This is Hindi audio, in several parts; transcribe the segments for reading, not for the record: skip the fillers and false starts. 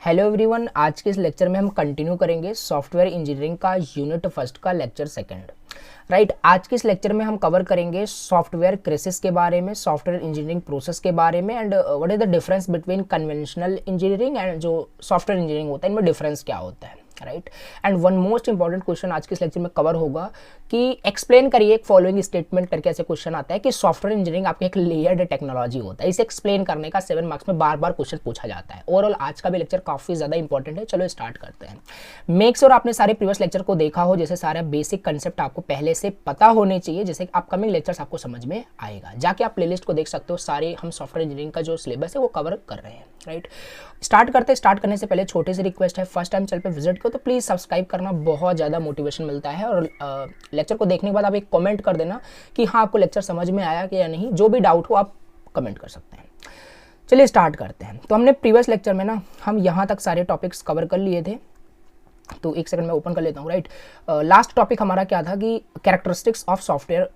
हेलो एवरीवन, आज के इस लेक्चर में हम कंटिन्यू करेंगे सॉफ्टवेयर इंजीनियरिंग का यूनिट फर्स्ट का लेक्चर सेकंड। राइट, आज के इस लेक्चर में हम कवर करेंगे सॉफ्टवेयर क्रेसेस के बारे में, सॉफ्टवेयर इंजीनियरिंग प्रोसेस के बारे में and what is the difference between conventional engineering and जो सॉफ्टवेयर इंजीनियरिंग होता है, इनमें डिफरेंस क्या होता है। Right, and one most important question आज के इस लेक्चर में कवर होगा कि एक्सप्लेन करिए एक फॉलोइंग स्टेटमेंट करके ऐसे क्वेश्चन आता है कि सॉफ्टवेयर इंजीनियरिंग आपके एक लेयर्ड टेक्नोलॉजी होता है। इसे एक्सप्लेन करने का 7 मार्क्स में बार बार क्वेश्चन पूछा जाता है। ओवरऑल आज का भी लेक्चर काफी ज्यादा इंपॉर्टेंट है। चलो स्टार्ट करते हैं। मेक श्योर आपने सारे प्रीवियस लेक्चर को देखा हो, जैसे सारा बेसिक कंसेप्ट आपको पहले से पता होने चाहिए, जैसे अपकमिंग लेक्चर्स आपको समझ में आएगा। जाके आप प्लेलिस्ट को देख सकते हो, सारे हम सॉफ्टवेयर इंजीनियरिंग का जो सिलेबस है वो कवर कर रहे हैं। राइट, स्टार्ट करने से पहले छोटी सी रिक्वेस्ट है, फर्स्ट टाइम चैनल पे विजिट करो तो प्लीज सब्सक्राइब करना, बहुत ज़्यादा मोटिवेशन मिलता है। और लेक्चर को देखने के बाद आप एक कमेंट कर देना कि हाँ आपको लेक्चर समझ में आया कि या नहीं। जो भी डाउट हो आप कमेंट कर सकते हैं। चलिए स्टार्ट करते हैं। तो हमने प्रीवियस लेक्चर में ना हम यहाँ तक सारे टॉपिक्स कवर कर लिए थे। तो एक सेकंड में ओपन कर लेता हूँ। राइट, लास्ट टॉपिक हमारा क्या था कि कैरेक्टरिस्टिक्स ऑफ सॉफ्टवेयर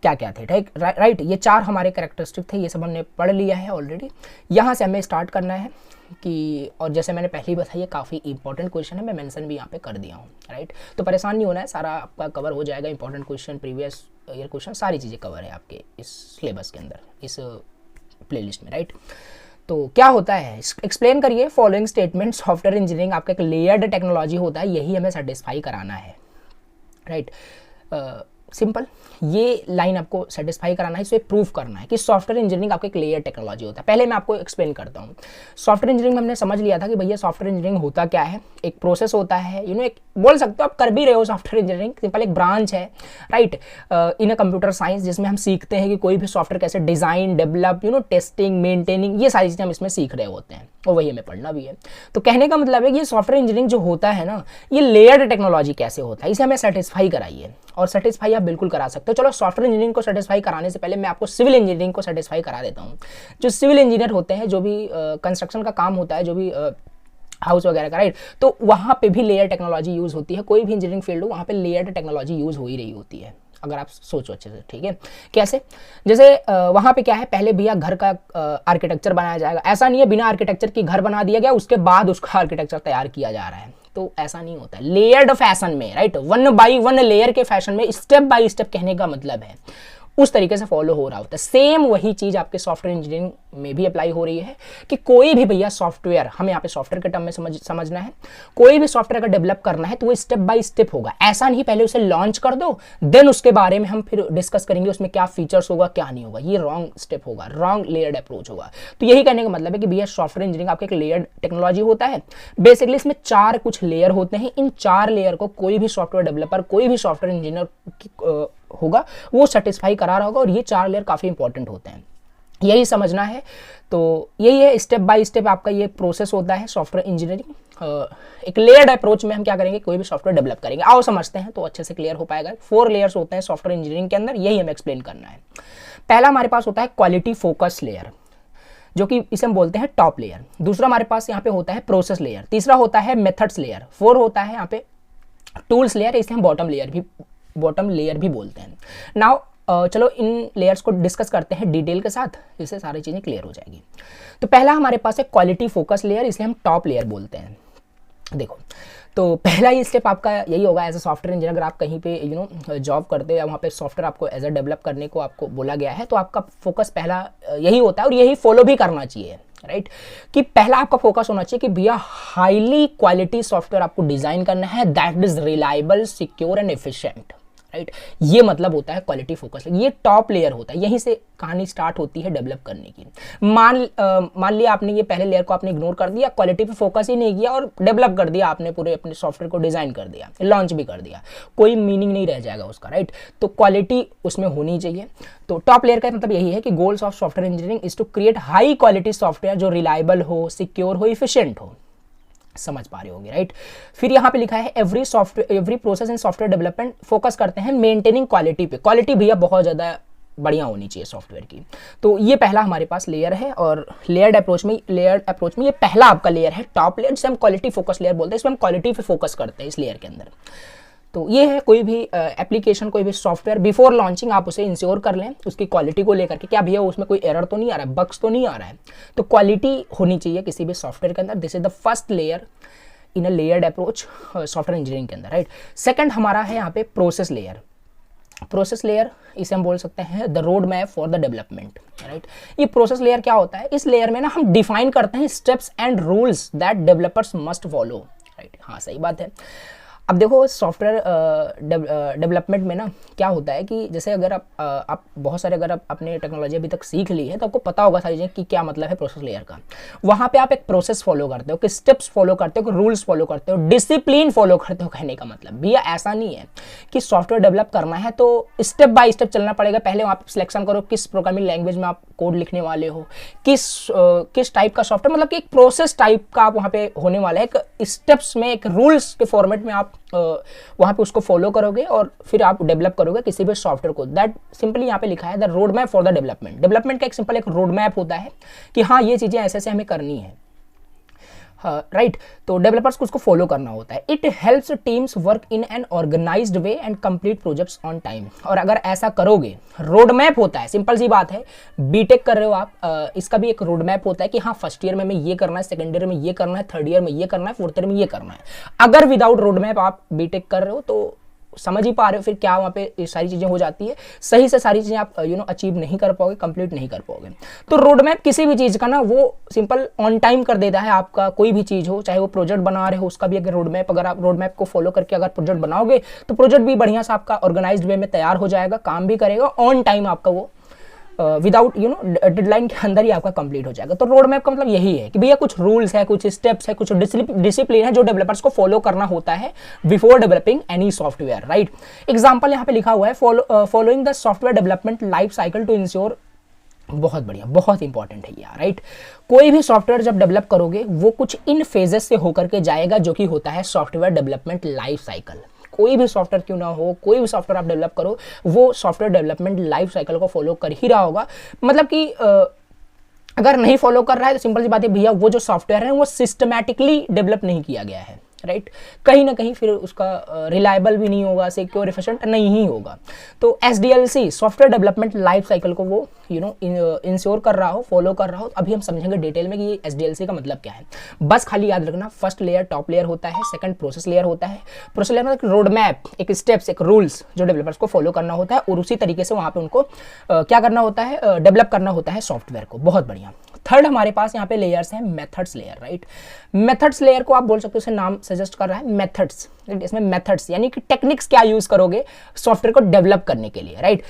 क्या क्या थे। राइट, ये 4 हमारे कैरेक्टरिस्टिक थे, ये सब हमने पढ़ लिया है ऑलरेडी। यहाँ से हमें स्टार्ट करना है कि, और जैसे मैंने पहले ही बताया ये काफ़ी इंपॉर्टेंट क्वेश्चन है, मैं मेंशन भी यहाँ पे कर दिया हूँ। राइट, तो परेशान नहीं होना है, सारा आपका कवर हो जाएगा। Important question, previous year question, सारी चीज़ें कवर है आपके इस सिलेबस के अंदर, इस प्लेलिस्ट में। राइट, तो क्या होता है, एक्सप्लेन करिए फॉलोइंग स्टेटमेंट। सॉफ्टवेयर इंजीनियरिंग आपका एक लेयर्ड टेक्नोलॉजी होता है, यही हमें सेटिस्फाई कराना है। राइट, सिंपल, ये लाइन आपको सेटिस्फाई कराना है, इसे प्रूव करना है कि सॉफ्टवेयर इंजीनियरिंग आपका एक लेयर टेक्नोलॉजी होता है। पहले मैं आपको एक्सप्लेन करता हूँ। सॉफ्टवेयर इंजीनियरिंग में हमने समझ लिया था कि भैया सॉफ्टवेयर इंजीनियरिंग होता क्या है, एक प्रोसेस होता है। एक बोल सकते हो, आप कर भी रहे हो सॉफ्टवेयर इंजीनियरिंग, सिंपल एक ब्रांच है। Right, in a computer science, जिसमें हम सीखते हैं कि कोई भी सॉफ्टवेयर कैसे डिजाइन, डेवलप, टेस्टिंग, मेंटेनिंग, ये सारी चीज़ें हम इसमें सीख रहे होते हैं और वही हमें पढ़ना भी है। तो कहने का मतलब है कि ये सॉफ्टवेयर इंजीनियरिंग जो होता है ना, ये लेयर्ड टेक्नोलॉजी कैसे होता है, इसे हमें सेटिस्फाई कराइए। और सेटिस्फाई आप बिल्कुल करा सकते हो। चलो सॉफ्टवेयर इंजीनियरिंग को सेटिस्फाई कराने से पहले मैं आपको सिविल इंजीनियरिंग को सेटिस्फाई करा देता हूँ। जो सिविल इंजीनियर होते हैं, जो भी कंस्ट्रक्शन का काम होता है, जो भी हाउस वगैरह का, राइट, तो वहाँ पे भी लेयर टेक्नोलॉजी यूज़ होती है। कोई भी इंजीनियरिंग फील्ड हो, वहाँ पे लेयर टेक्नोलॉजी यूज़ हो ही रही होती है, अगर आप सोचो अच्छे से। ठीक है, कैसे, जैसे वहाँ पे क्या है, पहले भैया घर का आर्किटेक्चर बनाया जाएगा। ऐसा नहीं है बिना आर्किटेक्चर की घर बना दिया गया, उसके बाद उसका आर्किटेक्चर तैयार किया जा रहा है, तो ऐसा नहीं होता है। लेयर्ड फैशन में, राइट, 1 बाई 1 लेयर के फैशन में, स्टेप बाय स्टेप कहने का मतलब है उस तरीके से फॉलो हो रहा होता है। सेम वही चीज आपके सॉफ्टवेयर इंजीनियरिंग में भी अप्लाई हो रही है कि कोई भी भैया सॉफ्टवेयर, हमें यहाँ पे सॉफ्टवेयर के टर्म में समझना है, कोई भी सॉफ्टवेयर अगर डेवलप करना है तो वो स्टेप बाय स्टेप होगा। ऐसा नहीं पहले उसे लॉन्च कर दो, देन उसके बारे में हम फिर डिस्कस करेंगे उसमें क्या फीचर्स होगा क्या नहीं होगा। ये रॉन्ग स्टेप होगा, रॉन्ग लेयर्ड अप्रोच होगा। तो यही कहने का मतलब है कि भैया सॉफ्टवेयर इंजीनियरिंग आपका एक लेयर्ड टेक्नोलॉजी होता है। बेसिकली इसमें 4 कुछ लेयर होते हैं। इन 4 लेयर को कोई भी सॉफ्टवेयर डेवलपर, कोई भी सॉफ्टवेयर इंजीनियर होगा वो सेटिस्फाई करा रहा होगा, और ये 4 लेयर काफी इंपॉर्टेंट होते हैं, यही समझना है। तो यही है, स्टेप बाय स्टेप आपका ये प्रोसेस होता है सॉफ्टवेयर इंजीनियरिंग। एक लेयर्ड अप्रोच में हम क्या करेंगे, कोई भी सॉफ्टवेयर डेवलप करेंगे। आओ समझते हैं तो अच्छे से क्लियर हो पाएगा। 4 लेयर्स होते हैं सॉफ्टवेयर इंजीनियरिंग के अंदर, यही हमें एक्सप्लेन करना है। पहला हमारे पास होता है क्वालिटी फोकस लेयर, जो कि इसे हम बोलते हैं टॉप लेयर। दूसरा हमारे पास यहाँ पे होता है प्रोसेस लेयर। तीसरा होता है मेथड्स लेयर। 4 होता है यहाँ पे टूल्स लेयर, इसे हम बॉटम लेयर भी बोलते हैं। नाउ चलो इन लेयर्स को डिस्कस करते हैं डिटेल के साथ, इससे सारी चीजें क्लियर हो जाएगी। तो पहला हमारे पास है क्वालिटी फोकस लेयर, इसे हम टॉप लेयर बोलते हैं। देखो, तो पहला ही स्टेप आपका यही होगा एज ए सॉफ्टवेयर इंजीनियर। अगर आप कहीं पे जॉब करते हो या वहाँ पे सॉफ्टवेयर आपको एज ए डेवलप करने को आपको बोला गया है, तो आपका फोकस पहला यही होता है और यही फॉलो भी करना चाहिए। राइट, कि पहला आपका फोकस होना चाहिए कि भैया हाईली क्वालिटी सॉफ्टवेयर आपको डिजाइन करना है, that is reliable, secure and efficient. Right, ये मतलब होता है क्वालिटी फोकस। ये टॉप लेयर होता है, यहीं से कहानी स्टार्ट होती है डेवलप करने की। मान लिया आपने ये पहले लेयर को आपने इग्नोर कर दिया, क्वालिटी पे फोकस ही नहीं किया और डेवलप कर दिया आपने, पूरे अपने सॉफ्टवेयर को डिजाइन कर दिया, लॉन्च भी कर दिया, कोई मीनिंग नहीं रह जाएगा उसका। राइट, तो क्वालिटी उसमें होनी चाहिए। तो टॉप लेयर का मतलब यही है कि goals of software engineering is to create high quality software जो रिलायबल हो, सिक्योर हो, इफिशिएंट हो। समझ पा रहे होंगे। राइट, फिर यहाँ पे लिखा है every process in software development focus करते हैं मेंटेनिंग क्वालिटी पे। क्वालिटी भैया बहुत ज्यादा बढ़िया होनी चाहिए सॉफ्टवेयर की। तो ये पहला हमारे पास लेयर है, और लेयर्ड अप्रोच में ये पहला आपका लेयर है टॉप लेयर, जिसे हम क्वालिटी फोकस लेयर बोलते हैं। इसमें हम क्वालिटी पे फोकस करते हैं इस लेयर के अंदर। तो ये है, कोई भी एप्लीकेशन, कोई भी सॉफ्टवेयर बिफोर लॉन्चिंग आप उसे इंश्योर कर लें उसकी क्वालिटी को लेकर के, क्या भैया उसमें कोई एरर तो नहीं आ रहा है, बग्स तो नहीं आ रहा है। तो क्वालिटी होनी चाहिए किसी भी सॉफ्टवेयर के अंदर। This is the first layer in a layered approach software engineering के अंदर, राइट। सेकंड हमारा है यहाँ पे प्रोसेस लेयर। प्रोसेस लेयर इसे हम बोल सकते हैं the road map for the development, right. ये प्रोसेस लेयर क्या होता है, इस लेयर में ना हम डिफाइन करते हैं steps and rules that developers must follow, right. हाँ, सही बात है। अब देखो सॉफ्टवेयर डेवलपमेंट में ना क्या होता है कि जैसे अगर आप बहुत सारे, अगर आप अपने टेक्नोलॉजी अभी तक सीख ली है तो आपको पता होगा सारी चीज़ें कि क्या मतलब है प्रोसेस लेयर का। वहाँ पे आप एक प्रोसेस फॉलो करते हो, कि स्टेप्स फॉलो करते हो, कि रूल्स फॉलो करते हो, डिसिप्लिन फॉलो करते हो। कहने का मतलब भैया ऐसा नहीं है कि सॉफ्टवेयर डेवलप करना है तो स्टेप बाय स्टेप चलना पड़ेगा। पहले वहाँ पे सिलेक्शन करो किस प्रोग्रामिंग लैंग्वेज में आप कोड लिखने वाले हो, किस टाइप का सॉफ्टवेयर, मतलब कि एक प्रोसेस टाइप का आप वहाँ पे होने वाला है। एक स्टेप्स में, एक रूल्स के फॉर्मेट में आप वहां पे उसको फॉलो करोगे और फिर आप डेवलप करोगे किसी भी सॉफ्टवेयर को। दैट सिंपली यहाँ पे लिखा है the road map for the development. Development का एक सिंपल एक रोड मैप होता है कि हाँ ये चीजें ऐसे ऐसे हमें करनी है, राइट। तो डेवलपर्स को उसको फॉलो करना होता है। It helps teams work in an organized way and complete projects on time. और अगर ऐसा करोगे, रोड मैप होता है, सिंपल सी बात है। बीटेक कर रहे हो आप, इसका भी एक रोड मैप होता है कि हाँ फर्स्ट ईयर में हमें ये करना है, सेकंड ईयर में ये करना है, थर्ड ईयर में ये करना है, फोर्थ ईयर में ये करना है। अगर विदाउट रोड मैप आप बीटेक कर रहे हो तो समझ ही पा रहे हो फिर क्या वहाँ पे सारी चीज़ें हो जाती है। सही से सारी चीज़ें आप अचीव नहीं कर पाओगे, कंप्लीट नहीं कर पाओगे। तो रोड मैप किसी भी चीज़ का ना वो सिंपल ऑन टाइम कर देता है। आपका कोई भी चीज़ हो, चाहे वो प्रोजेक्ट बना रहे हो, उसका भी अगर रोड मैप, अगर आप रोड मैप को फॉलो करके अगर प्रोजेक्ट बनाओगे तो प्रोजेक्ट भी बढ़िया से आपका ऑर्गेनाइज्ड वे में तैयार हो जाएगा, काम भी करेगा ऑन टाइम, आपका वो विदाउट डेडलाइन के अंदर ही आपका कंप्लीट हो जाएगा। तो रोड मैप का मतलब यही है कि भैया कुछ रूल्स है, कुछ स्टेप्स है, कुछ डिसिप्लिन है जो डेवलपर्स को फॉलो करना होता है before developing any software, right. Example यहाँ पे लिखा हुआ है, following the software development life cycle to ensure. बहुत बढ़िया, बहुत इंपॉर्टेंट है यार, राइट। कोई भी सॉफ्टवेयर जब डेवलप करोगे वो कुछ इन फेजेस से होकर के जाएगा जो कि होता है सॉफ्टवेयर डेवलपमेंट लाइफ साइकिल। कोई भी सॉफ्टवेयर क्यों ना हो, कोई भी सॉफ्टवेयर आप डेवलप करो वो सॉफ्टवेयर डेवलपमेंट लाइफ साइकिल को फॉलो कर ही रहा होगा। मतलब कि अगर नहीं फॉलो कर रहा है तो सिंपल सी बात है भैया वो जो सॉफ्टवेयर है वो सिस्टमैटिकली डेवलप नहीं किया गया है, राइट। कहीं ना कहीं फिर उसका रिलायबल भी नहीं होगा, सिक्योर, एफिशिएंट नहीं ही होगा। तो SDLC software development life cycle को वो इंश्योर कर रहा हो, फॉलो कर रहा हो। अभी हम समझेंगे डिटेल में कि ये SDLC का मतलब क्या है। बस खाली याद रखना, फर्स्ट लेयर टॉप लेयर होता है, सेकंड प्रोसेस लेयर होता है। प्रोसेस लेयर मतलब रोड मैप, एक स्टेप्स, एक रूल्स जो डेवलपर्स को फॉलो करना होता है और उसी तरीके से वहाँ पे उनको क्या करना होता है, डेवलप करना होता है सॉफ्टवेयर को। बहुत बढ़िया। थर्ड हमारे पास यहाँ पे लेयर्स हैं, methods layer, right. Methods layer को आप बोल सकते हो, उसे नाम सजेस्ट कर रहा है मेथड्स। इसमें मेथड्स यानी कि टेक्निक्स क्या यूज करोगे सॉफ्टवेयर को डेवलप करने के लिए, राइट।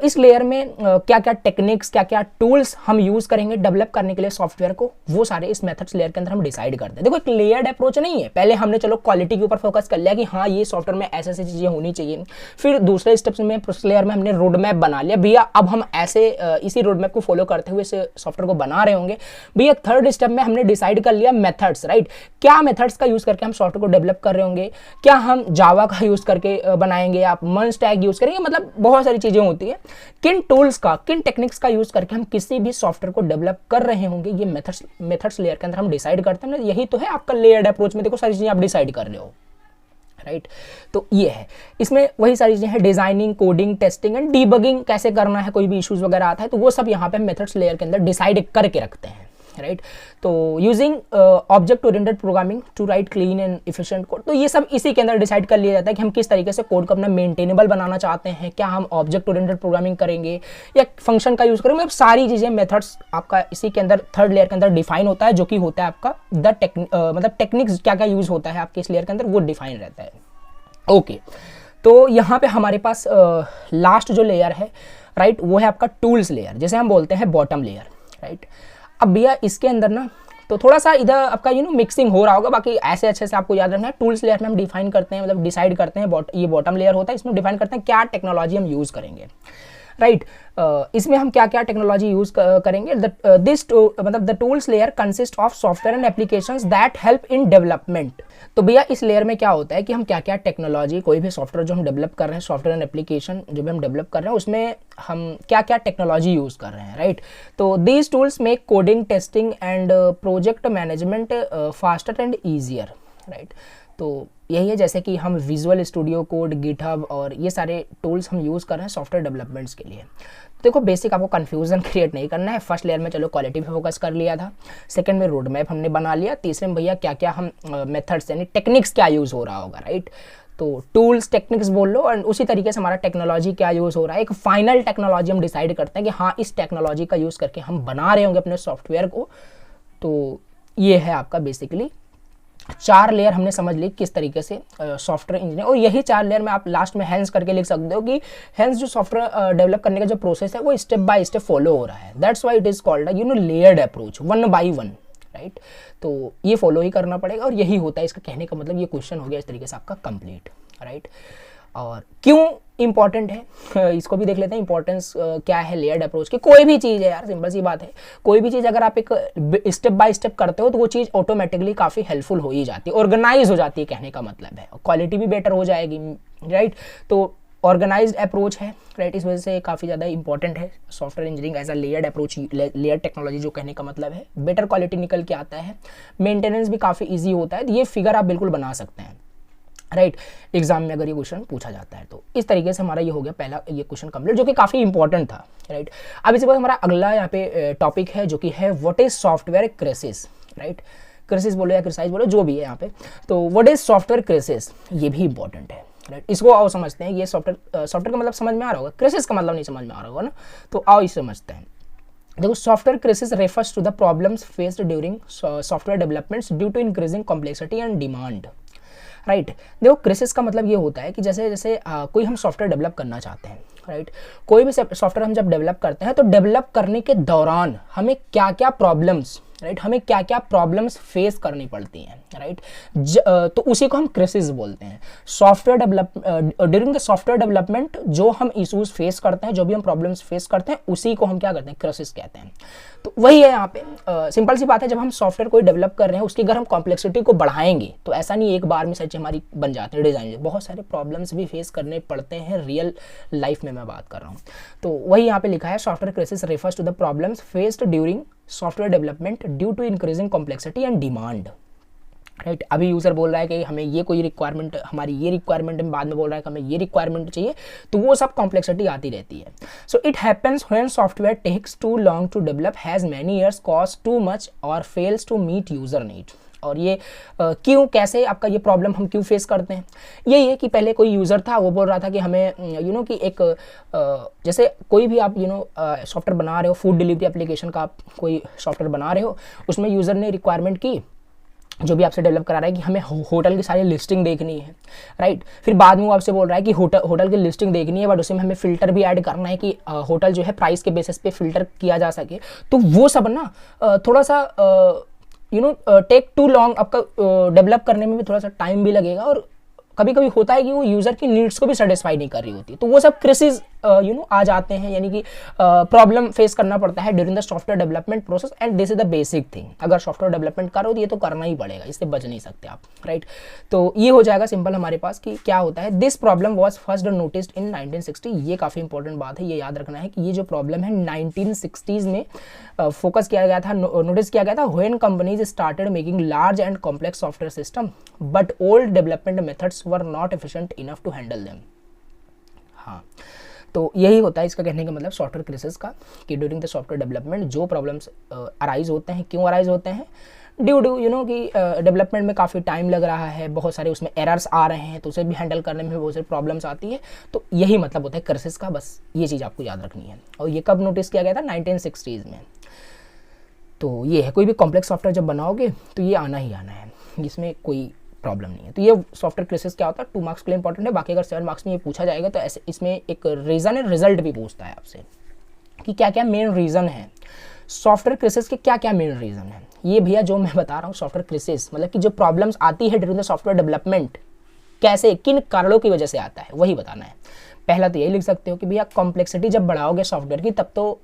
इस लेयर में क्या क्या टेक्निक्स, क्या क्या टूल्स हम यूज करेंगे डेवलप करने के लिए सॉफ्टवेयर को, वो सारे इस मेथड्स लेयर के अंदर हम डिसाइड करते हैं। देखो एक लेयर्ड अप्रोच नहीं है। पहले हमने चलो क्वालिटी के ऊपर फोकस कर लिया कि हाँ ये सॉफ्टवेयर में ऐसे ऐसी चीजें होनी चाहिए। फिर दूसरे स्टेप्स में प्रोसेस लेयर में हमने रोड मैप बना लिया भैया, अब हम ऐसे इसी रोड मैप को फॉलो करते हुए इस सॉफ्टवेयर को बना रहे होंगे भैया। थर्ड स्टेप में हमने डिसाइड कर लिया मेथड्स, राइट। क्या मेथड्स का यूज करके हम सॉफ्टवेयर को डेवलप कर रहे होंगे, क्या हम जावा का यूज करके बनाएंगे, आप मंच टैग यूज करेंगे, मतलब बहुत सारी चीजें होती है। किन टूल्स का, किन टेक्निक्स का यूज करके हम किसी भी सॉफ्टवेयर को डेवलप कर रहे होंगे, ये मेथड्स लेयर के अंदर हम डिसाइड करते हैं। यही तो है आपका लेयर्ड अप्रोच में, देखो सारी चीजें आप डिसाइड कर रहे हो, राइट। तो ये है, इसमें वही सारी चीजें हैं, designing, coding, testing and debugging कैसे करना है, कोई भी इश्यूज वगैरह आता है तो वो सब यहाँ पे मेथड्स लेयर के अंदर डिसाइड करके रखते हैं, राइट। तो using object oriented programming to write clean and efficient code, तो ये सब इसी के अंदर डिसाइड कर लिया जाता है कि हम किस तरीके से कोड को अपना मेंटेनेबल बनाना चाहते हैं। क्या हम ऑब्जेक्ट ओरिएंटेड प्रोग्रामिंग करेंगे या फंक्शन का यूज करेंगे, मतलब सारी चीजें मेथड्स आपका इसी के अंदर थर्ड लेयर के अंदर डिफाइन होता है, जो कि होता है आपका मतलब टेक्निक्स क्या क्या यूज होता है आपके इस लेयर के अंदर वो डिफाइन रहता है। ओके, तो यहाँ पे हमारे पास लास्ट जो लेयर है, राइट, वो है आपका टूल्स लेयर, जैसे हम बोलते हैं बॉटम लेयर, राइट। अब भैया इसके अंदर ना तो थोड़ा सा इधर आपका मिक्सिंग हो रहा होगा, बाकी ऐसे अच्छे से आपको याद रखना है। टूल्स लेयर में हम डिफाइन करते हैं, मतलब डिसाइड करते हैं, ये बॉटम लेयर होता है, इसमें डिफाइन करते हैं क्या टेक्नोलॉजी हम यूज करेंगे, राइट। इसमें हम क्या क्या टेक्नोलॉजी यूज करेंगे। मतलब the tools layer consist of software and applications that help in development. तो भैया इस लेयर में क्या होता है कि हम क्या क्या टेक्नोलॉजी, कोई भी सॉफ्टवेयर जो हम डेवलप कर रहे हैं, सॉफ्टवेयर एंड एप्लीकेशन जो भी हम डेवलप कर रहे हैं, उसमें हम क्या क्या टेक्नोलॉजी यूज कर रहे हैं, राइट। तो these tools make coding, testing and project management faster and easier, right. तो यही है, जैसे कि हम विजुअल स्टूडियो कोड, गिटहब और ये सारे टूल्स हम यूज़ कर रहे हैं सॉफ्टवेयर डेवलपमेंट्स के लिए। देखो बेसिक आपको कन्फ्यूजन क्रिएट नहीं करना है। फर्स्ट लेयर में चलो क्वालिटी पे फोकस कर लिया था, सेकंड में रोड मैप हमने बना लिया, तीसरे में भैया क्या क्या हम मेथड्स यानी टेक्निक्स क्या यूज़ हो रहा होगा, राइट। तो टूल्स टेक्निक्स बोल लो, और उसी तरीके से हमारा टेक्नोलॉजी क्या यूज़ हो रहा है, एक फाइनल टेक्नोलॉजी हम डिसाइड करते हैं कि हाँ इस टेक्नोलॉजी का यूज़ करके हम बना रहे होंगे अपने सॉफ्टवेयर को। तो ये है आपका बेसिकली 4 लेयर हमने समझ ली किस तरीके से सॉफ्टवेयर इंजीनियर, और यही 4 लेयर में आप लास्ट में हैंस करके लिख सकते हो कि हैंस जो सॉफ्टवेयर डेवलप करने का जो प्रोसेस है वो स्टेप बाय स्टेप फॉलो हो रहा है। That's why it is called layered approach, 1 by 1, right. तो ये फॉलो ही करना पड़ेगा, और यही होता है इसका कहने का मतलब। ये क्वेश्चन हो गया इस तरीके से आपका कंप्लीट, राइट। और क्यों इंपॉर्टेंट है इसको भी देख लेते हैं। इंपॉर्टेंस क्या है लेयर्ड अप्रोच की। कोई भी चीज़ है यार, सिंपल सी बात है, कोई भी चीज़ अगर आप एक स्टेप बाय स्टेप करते हो तो वो चीज़ ऑटोमेटिकली काफ़ी हेल्पफुल हो ही जाती है, ऑर्गेनाइज हो जाती है, कहने का मतलब है, क्वालिटी भी बेटर हो जाएगी, राइट। तो ऑर्गेनाइज्ड अप्रोच है, राइट। इस वजह से काफ़ी ज़्यादा इंपॉर्टेंट है software engineering as a layered approach, layer technology जो कहने का मतलब है। बेटर क्वालिटी निकल के आता है, मेंटेनेंस भी काफ़ी ईजी होता है। ये फिगर आप बिल्कुल बना सकते हैं, राइट। एग्जाम में अगर ये क्वेश्चन पूछा जाता है तो इस तरीके से हमारा ये हो गया पहला ये क्वेश्चन कंप्लीट, जो कि काफ़ी इंपॉर्टेंट था, राइट। अब इसके बाद हमारा अगला यहाँ पे टॉपिक है जो कि है what is software crisis, right. Crisis बोलो या क्राइसिस बोलो, जो भी है यहाँ पे। तो व्हाट इज सॉफ्टवेयर क्राइसिस, ये भी इंपॉर्टेंट है, राइट। इसको आओ समझते हैं। ये सॉफ्टवेयर का मतलब समझ में आ रहा होगा, क्राइसिस का मतलब नहीं समझ में आ रहा होगा ना, तो आओ इसे समझते हैं। देखो software crisis refers to the problems faced during software developments due to increasing complexity and demand, right. देखो क्राइसिस का मतलब ये होता है कि जैसे जैसे कोई हम सॉफ्टवेयर डेवलप करना चाहते हैं, राइट। कोई भी सॉफ्टवेयर हम जब डेवलप करते हैं तो डेवलप करने के दौरान हमें क्या क्या प्रॉब्लम्स, राइट, हमें क्या क्या प्रॉब्लम्स फेस करनी पड़ती हैं, राइट। तो उसी को हम क्राइसिस बोलते हैं। Software during the software development जो हम इशूज फेस करते हैं, जो भी हम प्रॉब्लम्स फेस करते हैं, उसी को हम क्या करते हैं, क्राइसिस कहते हैं। तो वही है यहाँ पे सिंपल सी बात है, जब हम सॉफ्टवेयर कोई डेवलप कर रहे हैं उसकी अगर हम कॉम्प्लेक्सिटी को बढ़ाएंगे तो ऐसा नहीं एक बार में सच हमारी बन जाते हैं डिज़ाइन, बहुत सारे प्रॉब्लम्स भी फेस करने पड़ते हैं रियल लाइफ में मैं बात कर रहा हूँ। तो वही यहाँ पे लिखा है software crisis refers to the problems faced during software development due to increasing complexity and demand, right. अभी यूज़र बोल रहा है कि हमें ये कोई रिक्वायरमेंट, हमारी ये रिक्वायरमेंट है, बाद में बोल रहा है कि हमें ये रिक्वायरमेंट चाहिए, तो वो सब कॉम्प्लेक्सिटी आती रहती है। So it happens when software takes too long to develop, has many years, cost too much और fails to meet user need. और ये क्यों, कैसे आपका ये प्रॉब्लम हम क्यों फेस करते हैं, यही है कि पहले कोई यूज़र था, वो बोल रहा था कि हमें कि एक जैसे कोई भी आप सॉफ्टवेयर बना रहे हो, फूड डिलीवरी एप्लीकेशन का आप कोई सॉफ्टवेयर बना रहे हो, उसमें यूज़र ने रिक्वायरमेंट की, जो भी आपसे डेवलप करा रहा है कि हमें होटल की सारी लिस्टिंग देखनी है, राइट। फिर बाद में वो आपसे बोल रहा है कि होटल की लिस्टिंग देखनी है, बट उसमें हमें फ़िल्टर भी ऐड करना है कि होटल जो है प्राइस के बेसिस पे फ़िल्टर किया जा सके। तो वो सब ना थोड़ा सा टेक टू लॉन्ग, आपका डेवलप करने में भी थोड़ा सा टाइम भी लगेगा, और कभी कभी होता है कि वो यूज़र की नीड्स को भी सेटिस्फाई नहीं कर रही होती, तो वो सब क्राइसिस आ जाते हैं, यानी कि प्रॉब्लम फेस करना पड़ता है during the software development process, and this is the basic thing. अगर सॉफ्टवेयर डेवलपमेंट करो तो ये तो करना ही पड़ेगा, इससे बच नहीं सकते आप, राइट। तो ये हो जाएगा सिंपल हमारे पास कि क्या होता है। This problem was first noticed in 1960, ये काफ़ी इंपॉर्टेंट बात है, ये याद रखना है कि ये जो प्रॉब्लम है 1960s में फोकस किया गया था, नोटिस किया गया था, when companies started making large and complex software system but old development methods were not efficient enough to handle them. हाँ, तो यही होता है इसका कहने का मतलब सॉफ्टवेयर क्राइसिस का, कि ड्यूरिंग द सॉफ्टवेयर डेवलपमेंट जो प्रॉब्लम्स अराइज होते हैं, क्यों अराइज होते हैं, ड्यू टू कि डेवलपमेंट में काफ़ी टाइम लग रहा है, बहुत सारे उसमें एरर्स आ रहे हैं, तो उसे भी हैंडल करने में बहुत सारी प्रॉब्लम्स आती है। तो यही मतलब होता है क्राइसिस का, बस ये चीज़ आपको याद रखनी है। और ये कब नोटिस किया गया था, 1960s में। तो ये है, कोई भी कॉम्प्लेक्स सॉफ्टवेयर जब बनाओगे तो ये आना ही आना है, इसमें कोई प्रॉब्लम नहीं है। तो ये सॉफ्टवेयर क्राइसिस क्या होता है, 2 मार्क्स के लिए इंपॉर्टेंट है। बाकी अगर 7 मार्क्स में ये पूछा जाएगा तो ऐसे इसमें एक रीज़न एंड रिजल्ट भी पूछता है आपसे कि क्या क्या मेन रीज़न है सॉफ्टवेयर क्राइसिस के, क्या क्या मेन रीज़न है। ये भैया जो मैं बता रहा हूँ सॉफ्टवेयर क्राइसिस मतलब कि जो प्रॉब्लम्स आती है ड्यूरिंग द सॉफ्टवेयर डेवलपमेंट, कैसे, किन कारणों की वजह से आता है, वही बताना है। पहला तो यही लिख सकते हो कि भैया कॉम्प्लेक्सिटी जब बढ़ाओगे सॉफ्टवेयर की तब तो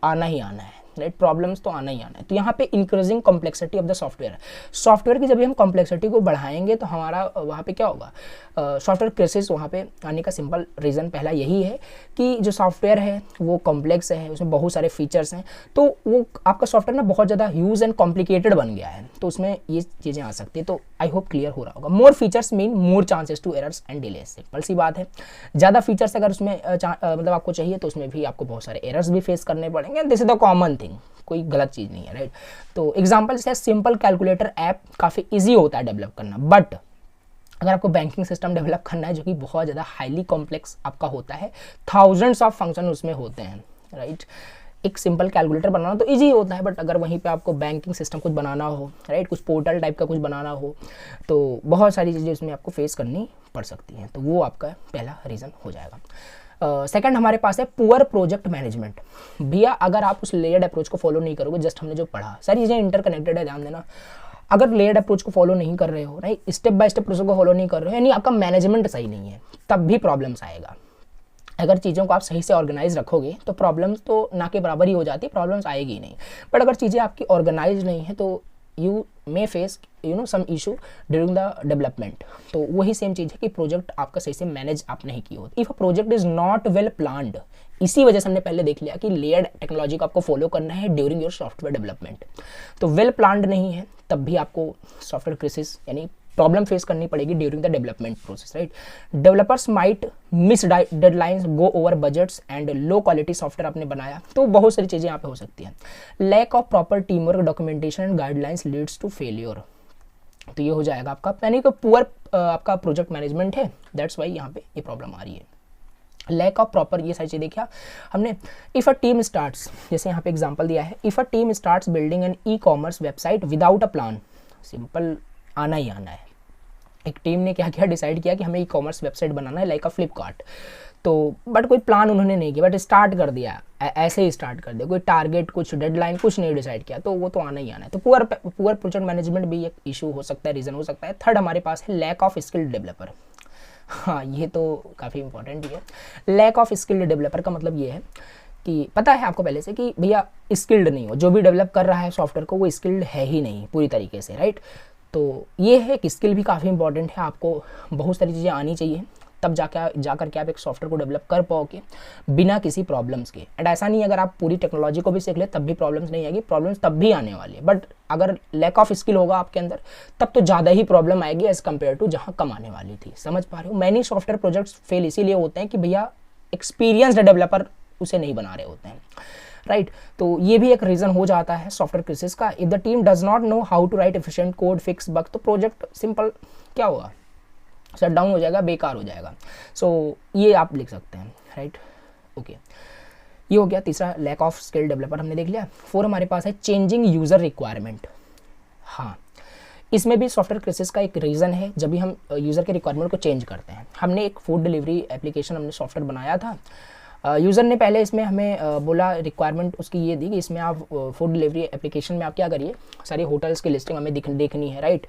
आना ही आना है, राइट, प्रॉब्लम्स तो आना ही आना है। तो यहाँ पे increasing complexity of the software की जब भी हम कॉम्प्लेक्सिटी को बढ़ाएंगे तो हमारा वहाँ पे क्या होगा, सॉफ्टवेयर क्राइसिस वहाँ पे आने का सिंपल रीज़न पहला यही है कि जो सॉफ्टवेयर है वो कॉम्प्लेक्स है, उसमें बहुत सारे फीचर्स हैं, तो वो आपका सॉफ्टवेयर ना बहुत ज़्यादा ह्यूज एंड कॉम्प्लिकेटेड बन गया है। तो उसमें ये चीज़ें आ सकती है। तो आई होप क्लियर हो रहा होगा। More features mean more chances to errors and delays, simple सी बात है। ज़्यादा फीचर्स अगर उसमें मतलब आपको चाहिए तो उसमें भी आपको बहुत सारे एरर्स भी फेस करने पड़ेंगे। This is the common thing, कोई गलत चीज़ नहीं है, राइट। तो एग्जाम्पल से सिंपल कैलकुलेटर ऐप काफ़ी ईजी होता है डेवलप करना, बट अगर आपको बैंकिंग सिस्टम डेवलप करना है जो कि बहुत ज़्यादा हाईली कॉम्प्लेक्स आपका होता है, थाउजेंड्स ऑफ फंक्शन उसमें होते हैं, राइट। एक सिंपल कैलकुलेटर बनाना तो इजी होता है, बट अगर वहीं पे आपको बैंकिंग सिस्टम कुछ बनाना हो, राइट, कुछ पोर्टल टाइप का कुछ बनाना हो, तो बहुत सारी चीज़ें उसमें आपको फेस करनी पड़ सकती हैं। तो वो आपका पहला रीज़न हो जाएगा। सेकंड हमारे पास है पुअर प्रोजेक्ट मैनेजमेंट। भैया अगर आप उस लेयर्ड अप्रोच को फॉलो नहीं करोगे, जस्ट हमने जो पढ़ा, सारी चीज़ें इंटरकनेक्टेड है, ध्यान देना। अगर लेयर्ड अप्रोच को फॉलो नहीं कर रहे हो, right, step by step process को फॉलो नहीं कर रहे हो, यानी आपका मैनेजमेंट सही नहीं है, तब भी प्रॉब्लम्स आएगा। अगर चीज़ों को आप सही से ऑर्गेनाइज रखोगे तो प्रॉब्लम्स तो ना के बराबर ही हो जाती है, प्रॉब्लम्स आएगी ही नहीं। बट अगर चीज़ें आपकी ऑर्गेनाइज नहीं है तो you may face some issue during the development. तो वही सेम चीज़ है कि प्रोजेक्ट आपका सही से मैनेज आप नहीं किए हो। If a project is not well planned, इसी वजह से हमने पहले देख लिया कि लेयर्ड टेक्नोलॉजी को आपको फॉलो करना है ड्यूरिंग योर सॉफ्टवेयर डेवलपमेंट। तो वेल प्लान्ड नहीं है तब भी आपको सॉफ्टवेयर क्राइसिस यानी प्रॉब्लम फेस करनी पड़ेगी during the development process, right. Developers might miss deadlines, go over budgets and low quality software आपने बनाया, तो बहुत सारी चीज़ें यहाँ पे हो सकती हैं। Lack of proper team work, documentation and guidelines leads to failure. तो ये हो जाएगा आपका, यानी कि पुअर आपका प्रोजेक्ट मैनेजमेंट है, दैट्स वाई यहाँ पे ये प्रॉब्लम आ रही है। लैक ऑफ प्रॉपर, ये सारी चीज़ देखा हमने। इफ़ अ टीम स्टार्ट्स, जैसे यहाँ पे एग्जांपल दिया है, if a team starts building an e commerce website without a plan, simple आना ही आना है। एक टीम ने क्या किया, डिसाइड किया कि हमें ई कॉमर्स वेबसाइट बनाना है लाइक अ फ्लिपकार्ट, तो बट कोई प्लान उन्होंने नहीं किया, बट स्टार्ट कर दिया, ऐसे ही स्टार्ट कर दिया, कोई टारगेट, कुछ डेडलाइन, कुछ नहीं डिसाइड किया, तो वो तो आना ही आना है। तो पुअर प्रोजेक्ट मैनेजमेंट भी एक इशू हो सकता है, रीज़न हो सकता है। थर्ड हमारे पास है लैक ऑफ स्किल्ड डेवलपर। हाँ, ये तो काफ़ी इंपॉर्टेंट ही है। लैक ऑफ स्किल्ड डेवलपर का मतलब ये है कि पता है आपको पहले से कि भैया स्किल्ड नहीं हो, जो भी डेवलप कर रहा है सॉफ्टवेयर को वो स्किल्ड है ही नहीं पूरी तरीके से, राइट। तो ये है कि स्किल भी काफ़ी इंपॉर्टेंट है, आपको बहुत सारी चीज़ें आनी चाहिए, तब जाकर के आप एक सॉफ्टवेयर को डेवलप कर पाओगे बिना किसी प्रॉब्लम्स के। एंड ऐसा नहीं, अगर आप पूरी टेक्नोलॉजी को भी सीख ले तब भी प्रॉब्लम्स नहीं आएगी, प्रॉब्लम्स तब भी आने वाली है, बट अगर लैक ऑफ स्किल होगा आपके अंदर तब तो ज़्यादा ही प्रॉब्लम आएगी एज़ कम्पेयर टू जहाँ कम आने वाली थी। समझ पा रहे हो? मैनी सॉफ्टवेयर प्रोजेक्ट्स फेल इसीलिए होते हैं कि भैया एक्सपीरियंस्ड डेवलपर उसे नहीं बना रहे होते हैं, राइट। तो ये भी एक रीज़न हो जाता है सॉफ्टवेयर क्राइसिस का। If the team does not know how to write efficient code, fix bug, तो प्रोजेक्ट सिंपल क्या होगा, शट डाउन हो जाएगा, बेकार हो जाएगा। सो ये आप लिख सकते हैं, राइट। ओके, ये हो गया तीसरा, लैक ऑफ स्किल डेवलपर हमने देख लिया। 4 हमारे पास है चेंजिंग यूज़र रिक्वायरमेंट। हाँ, इसमें भी सॉफ्टवेयर क्राइसिस का एक रीज़न है, जब भी हम यूज़र के रिक्वायरमेंट को चेंज करते हैं। हमने एक फूड डिलीवरी एप्लीकेशन हमने सॉफ्टवेयर बनाया था, यूज़र ने पहले इसमें हमें बोला, रिक्वायरमेंट उसकी ये थी कि इसमें आप फूड डिलीवरी एप्लीकेशन में आप क्या करिए, सारी होटल्स की लिस्टिंग हमें देखनी है, राइट,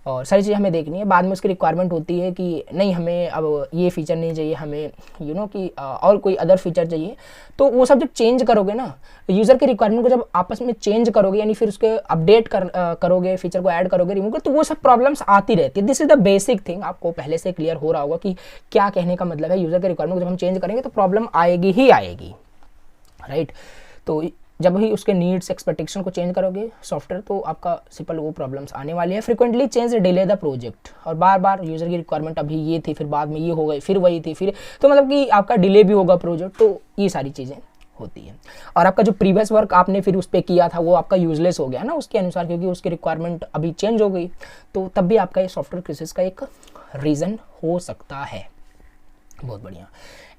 और सारी चीज़ें हमें देखनी है। बाद में उसकी रिक्वायरमेंट होती है कि नहीं, हमें अब ये फीचर नहीं चाहिए, हमें कि और कोई अदर फीचर चाहिए। तो वो सब जब चेंज करोगे ना, यूज़र के रिक्वायरमेंट को जब आपस में चेंज करोगे, यानी फिर उसके अपडेट करोगे, फीचर को ऐड करोगे, रिमूव करोगे, तो वो सब प्रॉब्लम्स आती रहती है। This is the basic thing, आपको पहले से क्लियर हो रहा होगा कि क्या कहने का मतलब है। यूज़र के रिक्वायरमेंट को जब हम चेंज करेंगे तो प्रॉब्लम आएगी ही आएगी, राइट। तो जब भी उसके नीड्स, एक्सपेक्टेशन को चेंज करोगे सॉफ्टवेयर, तो आपका सिंपल वो प्रॉब्लम्स आने वाली है। Frequently change delay the project, और बार बार यूज़र की रिक्वायरमेंट अभी ये थी, फिर बाद में ये हो गई, फिर वही थी, फिर तो मतलब कि आपका डिले भी होगा प्रोजेक्ट। तो ये सारी चीज़ें होती है। और आपका जो प्रीवियस वर्क आपने फिर उस पर किया था वो आपका यूजलेस हो गया ना उसके अनुसार, क्योंकि उसकी रिक्वायरमेंट अभी चेंज हो गई। तो तब भी आपका ये सॉफ्टवेयर क्राइसिस का एक रीज़न हो सकता है। बहुत बढ़िया